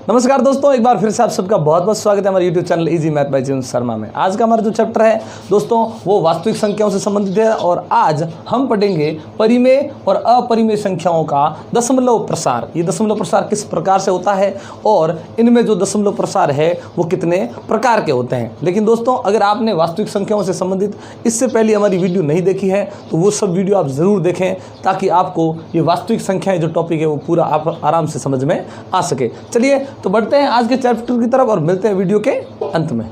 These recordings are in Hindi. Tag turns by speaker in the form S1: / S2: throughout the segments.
S1: नमस्कार दोस्तों, एक बार फिर से आप सबका बहुत बहुत स्वागत है हमारे YouTube channel easy math bye जीवन शर्मा में। आज का हमारा जो चैप्टर है दोस्तों वो वास्तविक संख्याओं से संबंधित है और आज हम पढ़ेंगे परिमेय और अपरिमेय संख्याओं का दशमलव प्रसार। ये दशमलव प्रसार किस प्रकार से होता है और इनमें जो दशमलव प्रसार है वो कितने प्रकार के होते हैं। लेकिन दोस्तों, अगर आपने वास्तविक संख्याओं से संबंधित इससे पहले हमारी वीडियो नहीं देखी है तो वो सब वीडियो आप ज़रूर देखें ताकि आपको ये वास्तविक संख्याएँ जो टॉपिक है वो पूरा आप आराम से समझ में आ सके। चलिए तो बढ़ते हैं आज के चैप्टर की तरफ और मिलते हैं वीडियो के अंत में।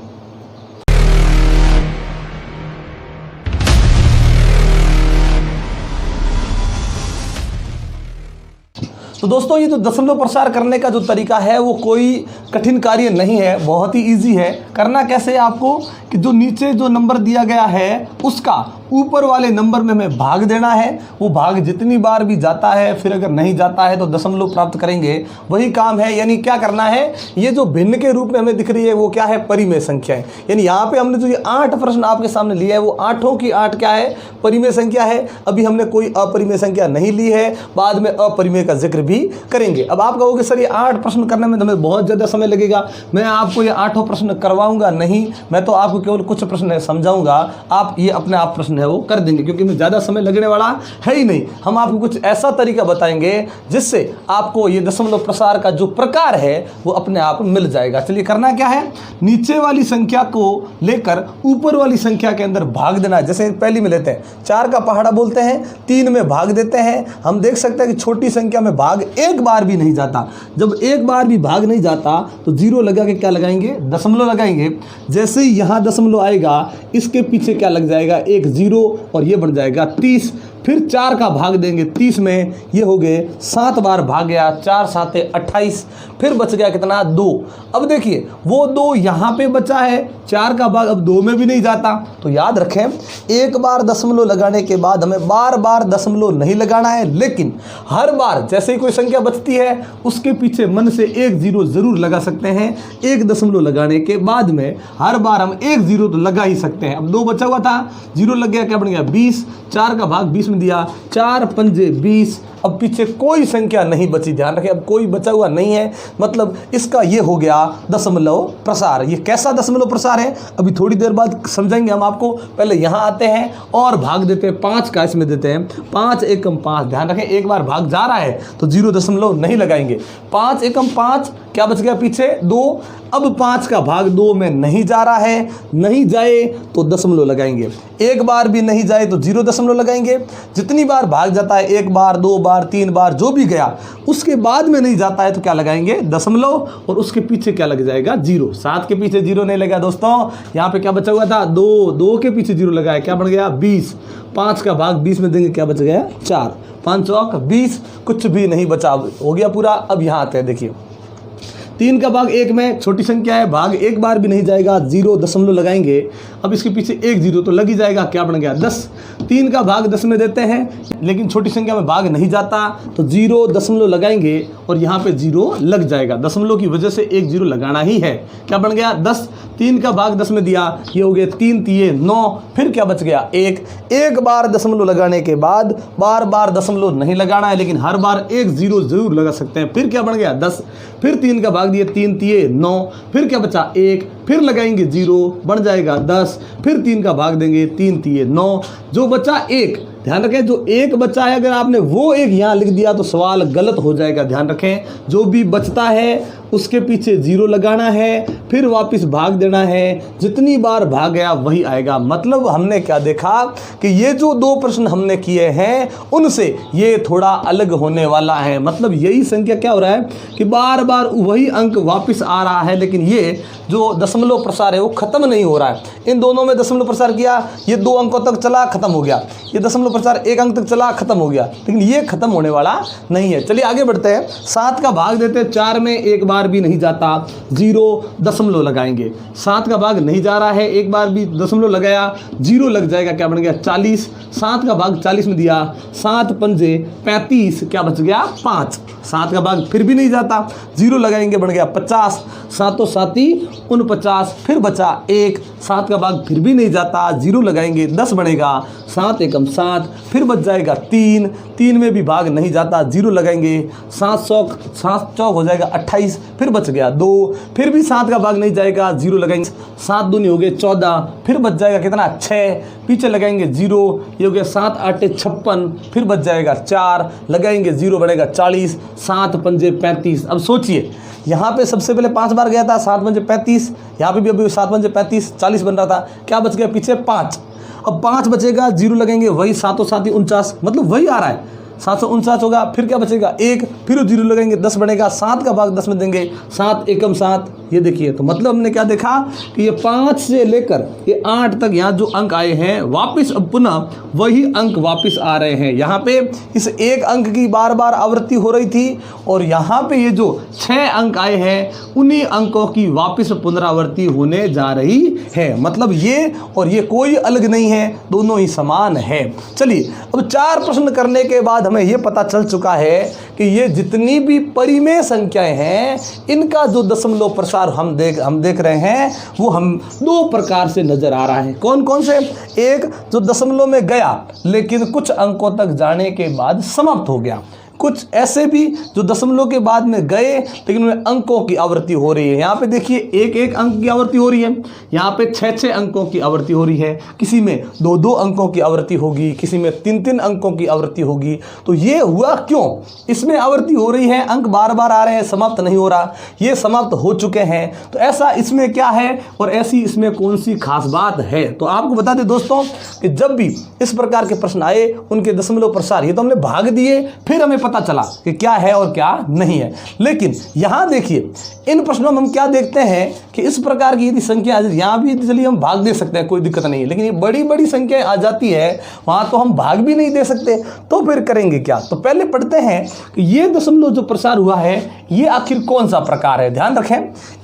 S1: तो दोस्तों, ये जो दशमलव प्रसार करने का जो तरीका है वो कोई कठिन कार्य नहीं है, बहुत ही इजी है। करना कैसे है आपको कि जो नीचे जो नंबर दिया गया है उसका ऊपर वाले नंबर में हमें भाग देना है। वो भाग जितनी बार भी जाता है, फिर अगर नहीं जाता है तो दशमलव प्राप्त करेंगे, वही काम है। यानी क्या करना है, ये जो भिन्न के रूप में हमें दिख रही है वो क्या है, परिमेय संख्या है। यानी यहाँ पे हमने जो ये 8 प्रश्न आपके सामने लिए है वो 8 की 8 क्या है, परिमेय संख्या है। अभी हमने कोई अपरिमेय संख्या नहीं ली है, बाद में अपरिमेय का जिक्र भी करेंगे। अब आप कहोगे सर ये 8 प्रश्न करने में हमें बहुत ज़्यादा समय लगेगा, मैं आपको ये 8 प्रश्न करवाऊंगा नहीं, मैं तो आपको केवल कुछ प्रश्न समझाऊंगा, आप ये अपने आप प्रश्न वो कर देंगे क्योंकि में ज़्यादा समय लगने वाला है ही नहीं। हम आपको कुछ ऐसा तरीका बताएंगे जिससे आपको ये दशमलव प्रसार का जो प्रकार है वो अपने आप मिल जाएगा। चलिए करना क्या है, नीचे वाली संख्या को लेकर ऊपर वाली संख्या के अंदर भाग देना है। जैसे पहली में लेते हैं, 4 का पहाड़ा बोलते हैं, 3 में भाग देते हैं। हम देख सकते हैं कि छोटी संख्या में भाग एक बार भी नहीं जाता। जब एक बार भी भाग नहीं जाता तो 0 लगा के क्या लगाएंगे, दशमलव लगाएंगे। जैसे ही यहाँ दशमलव आएगा इसके पीछे क्या लग जाएगा, एक 0 और ये बन जाएगा 30। फिर 4 का भाग देंगे 30 में, ये हो गए 7 बार भाग गया, 4 7 28। फिर बच गया कितना, 2। अब देखिए वो 2 यहाँ पे बचा है, 4 का भाग अब 2 में भी नहीं जाता। तो याद रखें, एक बार दशमलव लगाने के बाद हमें बार बार दशमलव नहीं लगाना है, लेकिन हर बार जैसे ही कोई संख्या बचती है उसके पीछे मन से एक 0 जरूर लगा सकते हैं। एक दशमलव लगाने के बाद में हर बार हम एक 0 तो लगा ही सकते हैं। अब 2 बचा हुआ था, 0 लग गया, क्या बन गया 20। 4 का भाग 20 में दिया, 4 पंजे 20। अब पीछे कोई संख्या नहीं बची, ध्यान रखें, अब कोई बचा हुआ नहीं है, मतलब इसका ये हो गया दशमलव प्रसार। ये कैसा दशमलव प्रसार है अभी थोड़ी देर बाद समझेंगे हम आपको। पहले यहाँ आते हैं और भाग देते हैं 5 का, इसमें देते हैं 5 एकम 5। ध्यान रखें, एक बार भाग जा रहा है तो 0 दशमलव नहीं लगाएंगे। 5 एकम 5, क्या बच गया पीछे 2। अब 5 का भाग 2 में नहीं जा रहा है, नहीं जाए तो दशमलव लगाएंगे। एक बार भी नहीं जाए तो 0 दशमलव लगाएंगे। जितनी बार भाग जाता है, 1 बार 2 बार 3 बार जो भी गया, उसके बाद में नहीं जाता है तो क्या लगाएंगे, दशमलव, और उसके पीछे क्या लग जाएगा, 0। 7 के पीछे 0 नहीं लगा दोस्तों, यहाँ पे क्या बचा हुआ था, 2 के पीछे 0 लगाया, क्या बन गया 20। 5 का भाग 20 में देंगे, क्या बच गया 4। 5 चौक 20, कुछ भी नहीं बचा, हो गया पूरा। अब यहाँ आते हैं, देखिए 3 का भाग 1 में, छोटी संख्या है, भाग एक बार भी नहीं जाएगा, 0 दशमलव लगाएंगे। अब इसके पीछे एक 0 तो लग ही जाएगा, क्या बन गया 10। 3 का भाग 10 में देते हैं, लेकिन छोटी संख्या में भाग नहीं जाता तो 0 दशमलव लगाएंगे और यहाँ पे 0 लग जाएगा। दशमलव की वजह से एक 0 लगाना ही है, क्या बन गया 10। 3 का भाग 10 में दिया, ये हो गए 3 तिये 9। फिर क्या बच गया 1। एक बार दशमलव लगाने के बाद बार बार दशमलव नहीं लगाना है, लेकिन हर बार एक 0 जरूर लगा सकते हैं। फिर क्या बन गया 10। फिर 3 का भाग दिए, 3 तिये 9। फिर क्या बचा 1, फिर लगाएंगे 0, बन जाएगा 10। फिर 3 का भाग देंगे, 3 तिये 9, जो बचा 1। ध्यान रखें, जो 1 बचा है, अगर आपने वो 1 यहाँ लिख दिया तो सवाल गलत हो जाएगा। ध्यान रखें, जो भी बचता है उसके पीछे 0 लगाना है, फिर वापस भाग देना है। जितनी बार भाग गया वही आएगा। मतलब हमने क्या देखा कि ये जो 2 प्रश्न हमने किए हैं उनसे ये थोड़ा अलग होने वाला है। मतलब यही संख्या क्या हो रहा है कि बार बार वही अंक वापस आ रहा है, लेकिन ये जो दशमलव प्रसार है वो खत्म नहीं हो रहा है। इन दोनों में दशमलव प्रसार किया, ये 2 अंकों तक चला, खत्म हो गया। ये दशमलव प्रसार 1 अंक तक चला, खत्म हो गया, लेकिन ये खत्म होने वाला नहीं है। चलिए आगे बढ़ते हैं। 7 का भाग देते हैं, 4 में एक बार भी नहीं जाता, 0 दशमलव लगाएंगे। 7 का भाग नहीं जा रहा है, एक बार भी दशमलव लगाया, 0 लग जाएगा, क्या बन गया 40। 7 का भाग 40 में दिया, 7 पंजे 35, क्या बच गया 5। 7 का भाग फिर भी नहीं जाता, 0 लगाएंगे, बन गया 50। 7 7 49, फिर बचा 1। 7 का भाग फिर भी नहीं जाता, 0 लगाएंगे 10 बनेगा, 7 एकम 7, फिर बच जाएगा 3, 3 में भी भाग नहीं जाता, 0 लगाएंगे, 7 चौक हो जाएगा 28, फिर बच गया 2, फिर भी 7 का भाग नहीं जाएगा, 0 लगाएंगे, 7 दूनी हो गए 14, फिर बच जाएगा कितना 6, पीछे लगाएंगे 0, ये हो गया 7 8 56, फिर बच जाएगा 4, लगाएंगे 0 बढ़ेगा 40, 7 पंजे 35। अब सोचिए यहाँ पे सबसे पहले 5 बार गया था, 7 पंजे 35, यहाँ पे भी अभी 7 पंजे 35, 40 बन रहा था, क्या बच गया पीछे 5। अब 5 बचेगा, 0 लगेंगे, वही 7 7 49, मतलब वही आ रहा है 749 होगा, फिर क्या बचेगा 1, फिर 0 लगेंगे 10 बनेगा, 7 का भाग 10 में देंगे, 7 एकम 7, ये देखिए। तो मतलब हमने क्या देखा कि ये 5 से लेकर ये 8 तक यहाँ जो अंक आए हैं वापस अब पुनः वही अंक वापस आ रहे हैं। यहाँ पे इस एक अंक की बार बार आवृत्ति हो रही थी और यहाँ पे ये जो 6 अंक आए हैं उन्हीं अंकों की वापस पुनरावृत्ति होने जा रही है। मतलब ये और ये कोई अलग नहीं है, दोनों ही समान है। चलिए अब 4 प्रश्न करने के बाद हमें ये पता चल चुका है कि ये जितनी भी परिमेय संख्याएं हैं इनका जो दशमलव प्रसार हम देख रहे हैं वो हम 2 प्रकार से नजर आ रहा है। कौन कौन से? एक जो दशमलव में गया लेकिन कुछ अंकों तक जाने के बाद समाप्त हो गया, कुछ ऐसे भी जो दशमलव के बाद में गए लेकिन उनमें अंकों की आवृत्ति हो रही है। यहाँ पे देखिए 1 अंक की आवृत्ति हो रही है, यहाँ पे 6 अंकों की आवृत्ति हो रही है, किसी में 2 अंकों की आवृत्ति होगी, किसी में 3 अंकों की आवृत्ति होगी। तो ये हुआ क्यों? इसमें आवृत्ति हो रही है, अंक बार बार आ रहे हैं, समाप्त नहीं हो रहा, ये समाप्त हो चुके हैं। तो ऐसा इसमें क्या है और ऐसी इसमें कौन सी खास बात है? तो आपको बता दें दोस्तों कि जब भी इस प्रकार के प्रश्न आए उनके दशमलव प्रसार, ये तो हमने भाग दिए, फिर हमें पता चला कि क्या है और क्या नहीं है। लेकिन यहां देखिए इन प्रश्नों में हम क्या देखते हैं कि इस प्रकार की यदि संख्या यहां भी चलिए हम भाग दे सकते हैं, कोई दिक्कत नहीं है, लेकिन ये बड़ी बड़ी संख्याएं आ जाती है वहां तो हम भाग भी नहीं दे सकते, तो फिर करेंगे क्या? तो पहले पढ़ते हैं कि ये दशमलव जो प्रसार हुआ है ये आखिर कौन सा प्रकार है। ध्यान रखें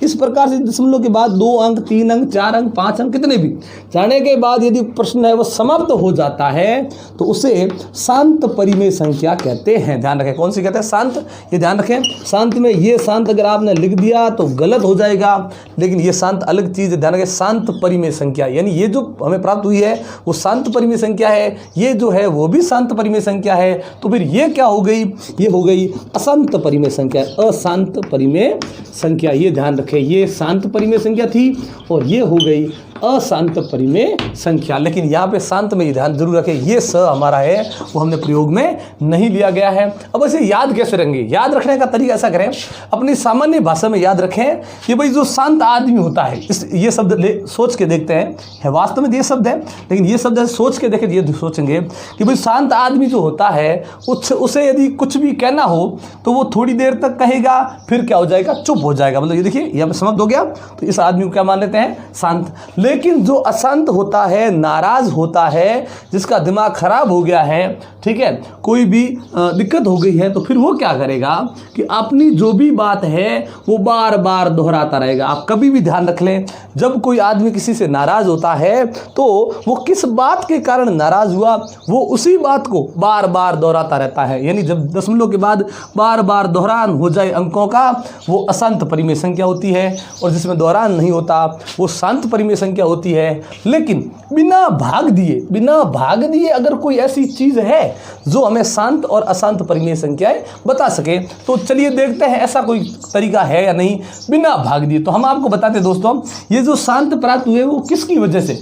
S1: इस प्रकार से दशमलव के बाद 2 अंक 3 अंक 4 अंक 5 अंक कितने भी जाने के बाद यदि प्रश्न है वो समाप्त हो जाता है तो उसे शांत परिमेय संख्या कहते हैं। ध्यान रखें कौन सी कहते हैं? शांत। ये ध्यान रखें शांत में ये शांत अगर आपने लिख दिया तो गलत हो जाएगा, लेकिन ये शांत अलग चीज है। ध्यान रखें शांत परिमेय संख्या, यानी ये जो हमें प्राप्त हुई है वो शांत परिमेय संख्या है, ये जो है वो भी शांत परिमेय संख्या है। तो फिर ये क्या हो गई? ये हो गई अशांत परिमेय संख्या, अशांत परिमेय संख्या। ये ध्यान रखें ये शांत परिमेय संख्या थी और ये हो गई अशांत परिमेय संख्या। लेकिन यहाँ पे शांत में ये ध्यान जरूर रखें ये स हमारा है वो हमने प्रयोग में नहीं लिया गया है। अब ऐसे याद कैसे रखेंगे? याद रखने का तरीका ऐसा करें, अपनी सामान्य भाषा में याद रखें कि भाई जो शांत आदमी होता है ये शब्द सोच के देखते हैं, है वास्तव में ये शब्द है लेकिन ये शब्द सोच के देखें, ये सोचेंगे कि भाई शांत आदमी जो होता है उसे यदि कुछ भी कहना हो तो वो थोड़ी देर तक कहेगा फिर क्या हो जाएगा? चुप हो जाएगा। मतलब ये देखिए यहाँ पे समाप्त हो गया, तो इस आदमी को क्या मान लेते हैं? शांत। लेकिन जो अशांत होता है, नाराज होता है, जिसका दिमाग खराब हो गया है, ठीक है, कोई भी दिक्कत हो गई है, तो फिर वो क्या करेगा कि अपनी जो भी बात है वो बार बार दोहराता रहेगा। आप कभी भी ध्यान रख लें जब कोई आदमी किसी से नाराज होता है तो वो किस बात के कारण नाराज हुआ वो उसी बात को बार बार दोहराता रहता है। यानी जब दशमलव के बाद बार बार दोहरान हो जाए अंकों का वो अशांत परिमेय संख्या होती है, और जिसमें दोहरान नहीं होता वो शांत परिमेय संख्या होती है। लेकिन बिना भाग दिए अगर कोई ऐसी चीज है जो हमें शांत और अशांत परिमेय संख्याएं बता सके तो चलिए देखते हैं ऐसा कोई तरीका है या नहीं बिना भाग दिए। तो हम आपको बताते हैं दोस्तों ये जो शांत प्राप्त हुए वो किसकी वजह से।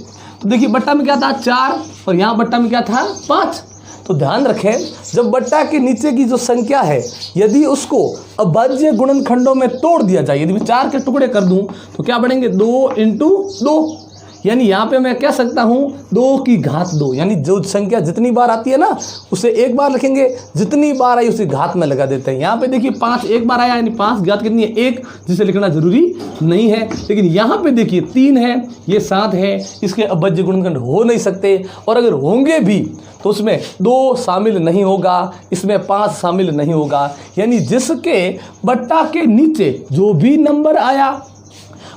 S1: तो देखिए बट्टा में क्या था? 4 और यहाँ बट्टा में क्या था? 5। तो ध्यान रखें जब बट्टा के नीचे की जो संख्या है यदि उसको अभाज्य गुणनखंडों में तोड़ दिया जाए, यदि मैं 4 के टुकड़े कर दूं तो क्या बनेंगे? 2 × 2। यानी यहाँ पे मैं कह सकता हूँ 2 की घात 2, यानी जो संख्या जितनी बार आती है ना उसे एक बार लिखेंगे, जितनी बार आई उसे घात में लगा देते हैं। यहाँ पे देखिए 5 एक बार आया यानी 5 घात कितनी है? 1, जिसे लिखना जरूरी नहीं है। लेकिन यहाँ पे देखिए 3 है, ये 7 है, इसके अभाज्य गुणनखंड हो नहीं सकते, और अगर होंगे भी तो उसमें 2 शामिल नहीं होगा, इसमें 5 शामिल नहीं होगा। यानी जिसके बट्टा के नीचे जो भी नंबर आया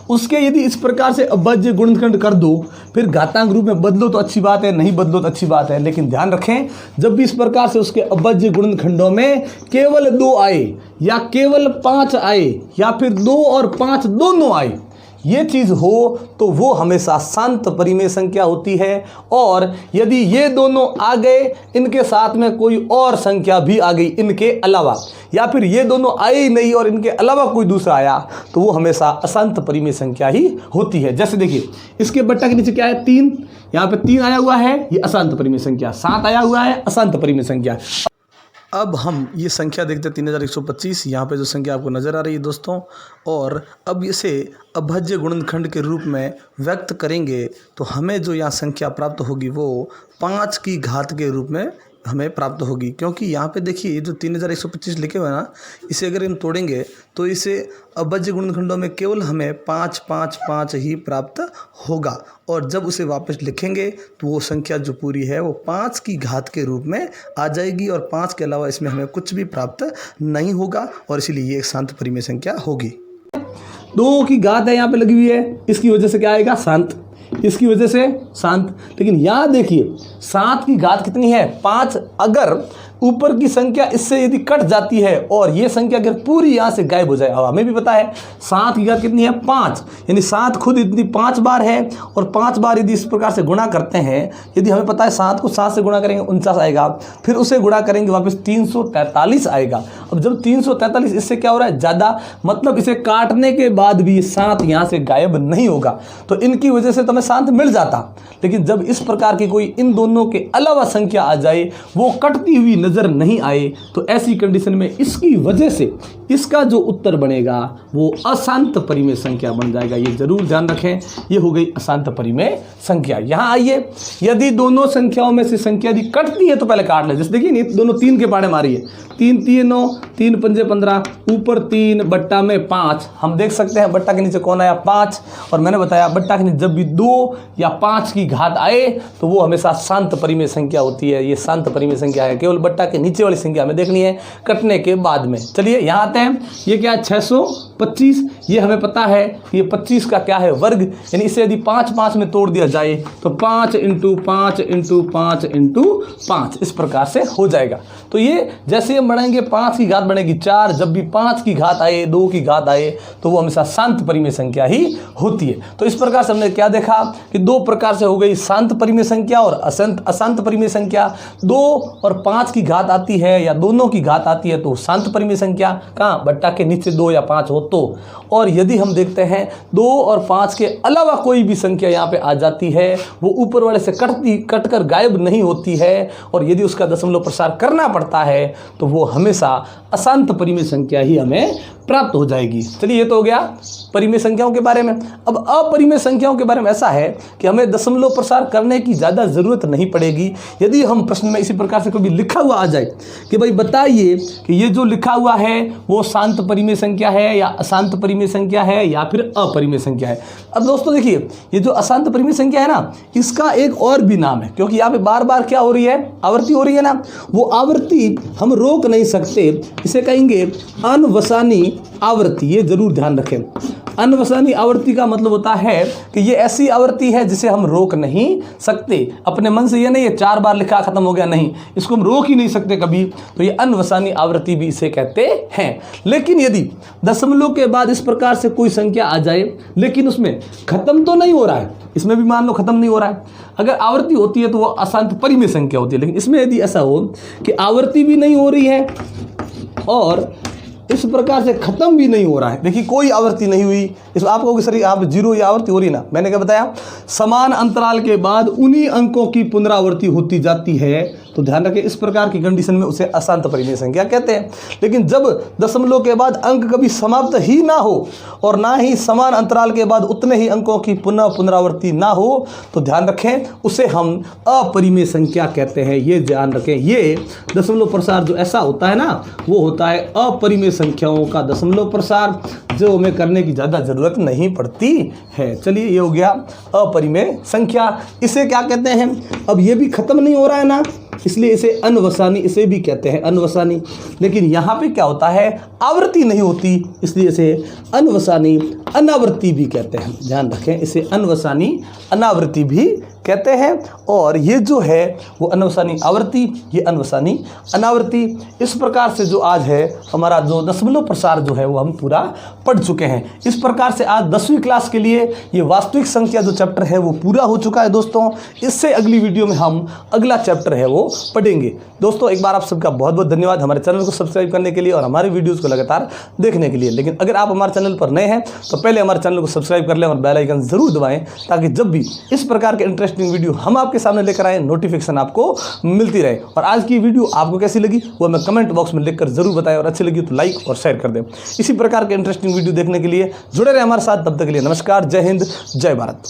S1: उसके यदि इस प्रकार से अभाज्य गुणनखंड कर दो, फिर घातांक रूप में बदलो तो अच्छी बात है, नहीं बदलो तो अच्छी बात है। लेकिन ध्यान रखें जब भी इस प्रकार से उसके अभाज्य गुणनखंडों में केवल 2 आए या केवल 5 आए या फिर 2 और 5 दोनों आए, ये चीज़ हो तो वो हमेशा शांत परिमेय संख्या होती है। और यदि ये दोनों आ गए, इनके साथ में कोई और संख्या भी आ गई इनके अलावा, या फिर ये दोनों आए ही नहीं और इनके अलावा कोई दूसरा आया, तो वो हमेशा अशांत परिमेय संख्या ही होती है। जैसे देखिए इसके बट्टा के नीचे क्या है, 3, यहाँ पे 3 आया हुआ है, ये अशांत परिमेय संख्या, 7 आया हुआ है, अशांत परिमेय संख्या। अब हम ये संख्या देखते हैं 3125, यहाँ पे जो संख्या आपको नज़र आ रही है दोस्तों, और अब इसे अभाज्य गुणनखंड के रूप में व्यक्त करेंगे तो हमें जो यहाँ संख्या प्राप्त होगी वो 5 की घात के रूप में हमें प्राप्त होगी। क्योंकि यहाँ पे देखिए जो 3125 लिखे हुए हैं ना, इसे अगर हम तोड़ेंगे तो इसे अभाज्य गुणनखंडों में केवल हमें 5 5 5 ही प्राप्त होगा, और जब उसे वापस लिखेंगे तो वो संख्या जो पूरी है वो 5 की घात के रूप में आ जाएगी, और 5 के अलावा इसमें हमें कुछ भी प्राप्त नहीं होगा, और इसीलिए ये एक शांत परिमेय संख्या होगी। 2 की घात है यहाँ पे लगी हुई है, इसकी वजह से क्या आएगा, शांत, इसकी वजह से शांत। लेकिन यहाँ देखिए 7 की घात कितनी है, 5। अगर ऊपर की संख्या इससे यदि कट जाती है और ये संख्या अगर पूरी यहाँ से गायब हो जाए, हमें भी पता है 7 की घात कितनी है, 5, यानी 7 खुद इतनी 5 बार है, और 5 बार यदि इस प्रकार से गुणा करते हैं, यदि हमें पता है 7 को 7 से गुणा करेंगे 49 आएगा, फिर उसे गुणा करेंगे वापस 343 आएगा। अब जब 343, इससे क्या हो रहा है, ज़्यादा, मतलब इसे काटने के बाद भी 7 यहाँ से गायब नहीं होगा, तो इनकी वजह से तो हमें शांत मिल जाता। लेकिन जब इस प्रकार की कोई इन दोनों के अलावा संख्या आ जाए, वो कटती हुई नजर नहीं आए, तो ऐसी कंडीशन में इसकी वजह से इसका जो उत्तर बनेगा वो अशांत परिमेय संख्या बन जाएगा। ये जरूर ध्यान रखें, ये हो गई अशांत परिमेय संख्या। यहाँ आइए, यदि दोनों संख्याओं में से संख्या यदि कटती है तो पहले काट ले। जैसे देखिए नहीं, दोनों 3 के पाड़े मारी है, 3 3 9, 3 पंजे 15, ऊपर 3 बट्टा में 5। हम देख सकते हैं बट्टा के नीचे कौन आया, 5, और मैंने बताया बट्टा के नीचे जब भी 2 या 5 की घात आए तो वो हमेशा शांत परिमेय संख्या होती है। ये शांत परिमेय संख्या है, केवल बट्टा के नीचे वाली संख्या हमें देखनी है कटने के बाद में। चलिए यहाँ आते हैं, ये क्या है, 625, ये हमें पता है ये 25 का क्या है, वर्ग, यानी इसे यदि 5 5 में तोड़ दिया जाए तो 5 × 5 × 5 × 5 इस प्रकार से हो जाएगा। तो ये जैसे हम बढ़ेंगे 5 की घात बढ़ेगी 4, जब भी 5 की घात आए, 2 की घात आए, तो वो हमेशा शांत परिमेय संख्या ही होती है। तो इस प्रकार से हमने क्या देखा कि 2 प्रकार से हो गई, शांत परिमेय संख्या और अशांत परिमेय संख्या। 2 और 5 की घात आती है या दोनों की घात आती है तो शांत परिमेय संख्या, कहाँ, बट्टा के नीचे 2 या 5 हो तो। और यदि हम देखते हैं 2 और 5 के अलावा कोई भी संख्या यहाँ पे आ जाती है, वो ऊपर वाले से कटकर गायब नहीं होती है, और यदि उसका दशमलव प्रसार करना पड़ता है तो वो हमेशा अशांत परिमेय संख्या ही हमें प्राप्त हो जाएगी। चलिए ये तो हो गया परिमेय संख्याओं के बारे में। अब अपरिमेय संख्याओं के बारे में ऐसा है कि हमें दशमलव प्रसार करने की ज़्यादा ज़रूरत नहीं पड़ेगी। यदि हम प्रश्न में इसी प्रकार से कभी लिखा हुआ आ जाए कि भाई बताइए कि ये जो लिखा हुआ है वो शांत परिमेय संख्या है या अशांत परिमेय संख्या है या फिर अपरिमेय संख्या है। अब दोस्तों देखिए, ये जो अशांत परिमेय संख्या है ना, इसका एक और भी नाम है, क्योंकि यहाँ पे बार बार क्या हो रही है, आवृत्ति हो रही है ना, वो आवृत्ति हम रोक नहीं सकते, इसे कहेंगे अनवसानी आवृत्ति। ये जरूर ध्यान रखें, अनवसानी आवृत्ति का मतलब होता है कि ये ऐसी आवृत्ति है जिसे हम रोक नहीं सकते अपने मन से। ये नहीं है 4 बार लिखा खत्म हो गया, नहीं, इसको हम रोक ही नहीं सकते कभी, तो ये अनवसानी आवृत्ति भी इसे कहते हैं। लेकिन यदि दशमलव के बाद इस प्रकार से कोई संख्या आ जाए लेकिन उसमें खत्म तो नहीं हो रहा है, इसमें भी मान लो खत्म नहीं हो रहा है, अगर आवृत्ति होती है तो वो अशांत परिमेय संख्या होती है। लेकिन इसमें यदि ऐसा हो कि आवृत्ति भी नहीं हो रही है और इस प्रकार से खत्म भी नहीं हो रहा है, देखिए कोई आवृत्ति नहीं हुई, इसमें आप कहोगे सर आप 0 या आवृत्ति हो रही ना, मैंने क्या बताया, समान अंतराल के बाद उन्हीं अंकों की पुनरावृत्ति होती जाती है, तो ध्यान रखें इस प्रकार की कंडीशन में उसे अशांत परिमेय संख्या कहते हैं। लेकिन जब दशमलव के बाद अंक कभी समाप्त ही ना हो और ना ही समान अंतराल के बाद उतने ही अंकों की पुनरावृत्ति ना हो, तो ध्यान रखें उसे हम अपरिमेय संख्या कहते हैं। ये ध्यान रखें, ये दशमलव प्रसार जो ऐसा होता है ना, वो होता है अपरिमेय संख्याओं का दशमलव प्रसार, जो हमें करने की ज़्यादा ज़रूरत नहीं पड़ती है। चलिए ये हो गया अपरिमेय संख्या। इसे क्या कहते हैं, अब ये भी खत्म नहीं हो रहा है ना, इसलिए इसे अनवसानी इसे भी कहते हैं, अनवसानी। लेकिन यहाँ पे क्या होता है, आवृत्ति नहीं होती, इसलिए इसे अनवसानी अनावृत्ति भी कहते हैं। ध्यान रखें, इसे अनवसानी अनावृत्ति भी कहते हैं। और ये जो है वो अनवसानी आवृत्ति, ये अनवसानी अनावृत्ति। इस प्रकार से जो आज है हमारा जो दशमलव प्रसार जो है वो हम पूरा पढ़ चुके हैं। इस प्रकार से आज 10वीं क्लास के लिए ये वास्तविक संख्या जो चैप्टर है वो पूरा हो चुका है दोस्तों। इससे अगली वीडियो में हम अगला चैप्टर है वो पढ़ेंगे। दोस्तों एक बार आप सबका बहुत बहुत धन्यवाद हमारे चैनल को सब्सक्राइब करने के लिए और हमारे वीडियोज़ को लगातार देखने के लिए। लेकिन अगर आप हमारे चैनल पर नए हैं तो पहले हमारे चैनल को सब्सक्राइब कर लें और बेल आइकन ज़रूर दबाएं, ताकि जब भी इस प्रकार के इंटरेस्टिंग वीडियो हम आपके सामने लेकर आए नोटिफिकेशन आपको मिलती रहे। और आज की वीडियो आपको कैसी लगी वो हमें कमेंट बॉक्स में लिखकर जरूर बताएं, और अच्छी लगी तो लाइक और शेयर कर दें। इसी प्रकार के इंटरेस्टिंग वीडियो देखने के लिए जुड़े रहे हमारे साथ। तब तक के लिए नमस्कार, जय हिंद, जय भारत।